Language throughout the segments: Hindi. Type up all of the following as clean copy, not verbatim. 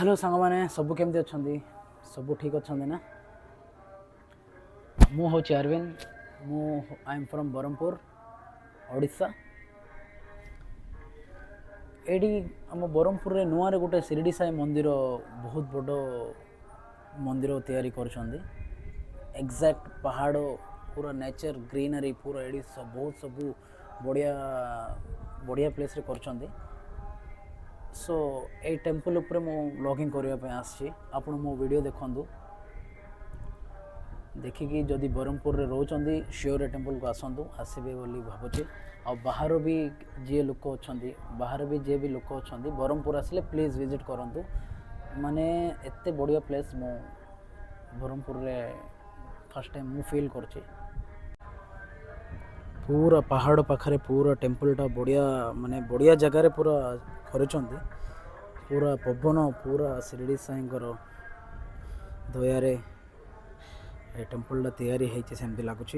हेलो सांग मैंने सबू केमती अच्छा सबू ठीक अच्छा ना मु हूँ Arvind I am from Brahmapur Odisha एडी आम ब्रह्मपुर रे नुआ रे गोटे शिरडी साई मंदिर बहुत बड़ मंदिर तैयारी कर एग्जैक्ट पहाड़ पूरा नेचर ग्रीनरी पूरा एडी सब बहुत सबू बढ़िया बढ़िया प्लेस रे कर सो ए टेम्पल उपरे मु ब्लॉगिंग करने आसी आपण मो वीडियो देखंतु देखिकी जदि ब्रह्मपुर रे रोचंदी श्योर टेम्पल को आसंतु आसबे बोली भाबुची आ बाहर भी जे लोक अछंदी बाहर भी जे भी लोक अछंदी ब्रह्मपुर आसले प्लीज विजिट करंतु माने एते बढ़िया प्लेस मो ब्रह्मपुर रे फर्स्ट टाइम मु फील करची पूरा पहाड़ पाखरे पूरा टेम्पलटा बढ़िया माने बढ़िया जगह रे पूरा करचंदी पूरा पवन पूरा शिरडी साईंकर दयारे ए टेम्पलटा तैयारी होती सेमती लगुच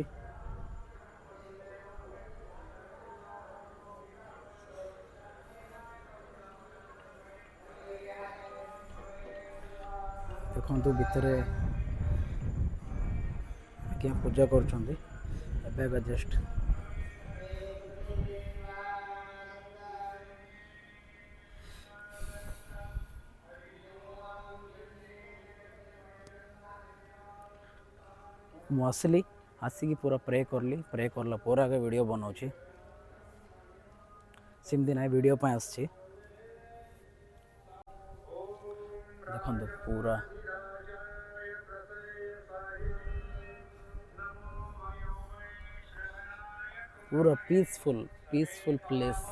देखु भितर क्या पूजा कर जस्ट मुझे आसिकी पूरा प्रे करली प्रे करला पूरा आगे वीडियो बनाऊँ सेमती ना वीडियो पे आसी देखो पूरा पूरा पीसफुल पीसफुल प्लेस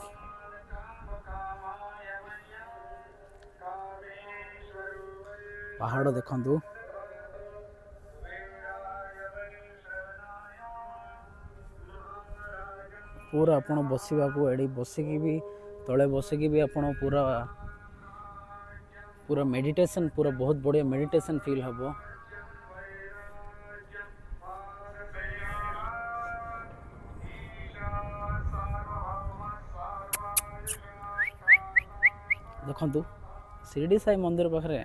पहाड़ देखंतु पूरा आपण बसवा को एडी बसिकी भी तले बसिकी भी आपण पूरा पूरा मेडिटेशन पूरा बहुत बढ़िया मेडिटेशन फील हबो देखंतु शिरडी साई मंदिर पाखरे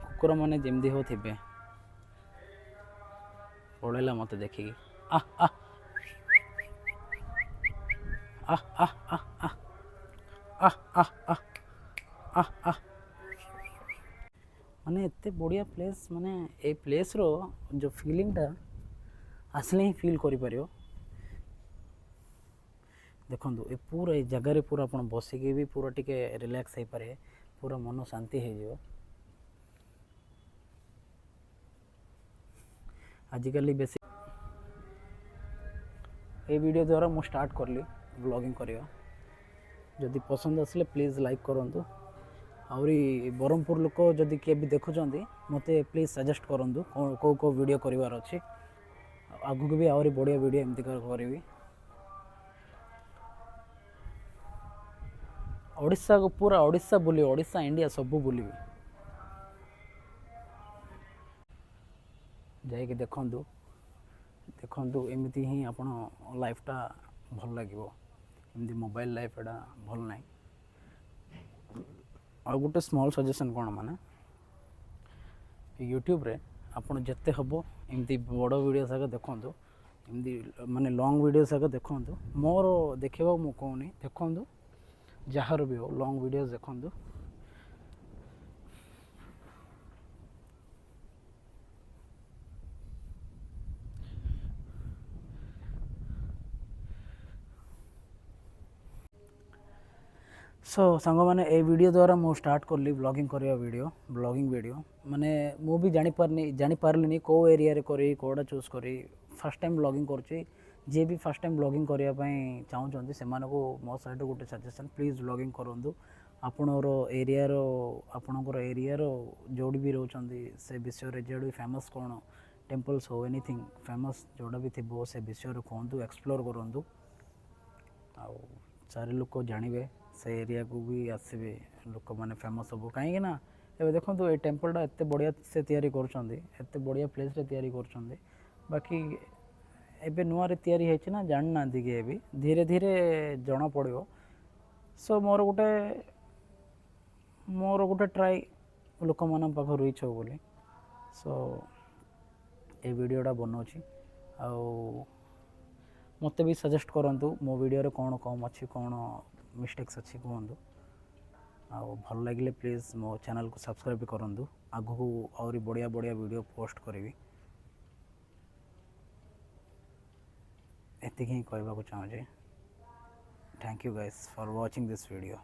कुकुर माने जेमदी हो थिबे पळेला मते देखिकी आह आह आह आह आह आह आह आह आह आह आह माने एते बढ़िया प्लेस माने ए प्लेस रो जो फीलिंगटा आसले ही फील करि परियो देखंतु ए पूरा ए जगह रे पूरा अपन बसिके भी पूरा टिके रिलैक्स हे पारे पूरा मन शांति हे जिवो आजिकली बेसी ए वीडियो द्वारा मु स्टार्ट करली ब्लॉगिंग करियो जदि पसंद आसले प्लीज लाइक करंतु आउरी ब्रह्मपुर लोक जदि के भी देखुचंदी मते प्लीज सजेस्ट करंतु को को वीडियो करिवार अछि आगु भी आउरी बढ़िया वीडियो एमती करबी ओडिशा को पूरा ओडिशा बुली ओडिशा इंडिया सबू बुली जाइए देखंतु देखंतु एमती ही आपण लाइफटा भल लागिवो एमती मोबाइल लाइफ एटा भल नाही और गोटे स्मॉल सजेशन कौन माने यूट्यूब रे आपण जत्ते हबो एमती बड़ वीडियो सका देखंतु एमती माने लॉन्ग वीडियो सका देखंतु मोर देखिबा मु कोनी देखंतु जहाँ भी हो लॉन्ग वीडियोस देखंतु सो सांग मैंने ए वीडियो द्वारा मु स्टार्ट करली ब्लॉगिंग करिया वीडियो ब्लॉगिंग वीडियो माने मु भी जानी पारलिनी को एरिया रे करी कोडा चूज करी फर्स्ट टाइम ब्लॉगिंग करची जे भी फर्स्ट टाइम ब्लॉगिंग करिया पई चाहउचंदी से मानको मो साइड गोटे सजेशन प्लीज ब्लॉगिंग करंतु आपणर एरिया रो आपणकर एरिया रो जोड़ी भी रहउचंदी से विषय रे जेडी फेमस कोन टेम्पल्स हो एनीथिंग फेमस जोड़ा भी थिबो से विषय रे कहंतु एक्सप्लोर करंतु आ चारि लोक जानिबे से एरिया को भी आसबे लोक माने फेमस हो कहीं ना ए देखो ये टेम्पलटा एत बढ़िया से तैयारी करते बढ़िया प्लेस रे तैयारी कर बाकी एबे नुआ रे तैयारी है ना जान ना दिगे भी धीरे धीरे जना पड़ो सो मोर गोटे मोर गोटे ट्राए लोक मान पाख रिच हो बोली सो ये वीडियोटा बनाऊँगी मत भी सजेस्ट करूँ मो वीडियो कौन कम अच्छी कौन मिस्टेक्स अच्छी कहतु भल लगे प्लीज़ मो चैनल को सब्सक्राइब करूँ आगु को और बढ़िया बढ़िया वीडियो पोस्ट करी एति ही कहवाक चाहूँगी thank you guys for watching this video.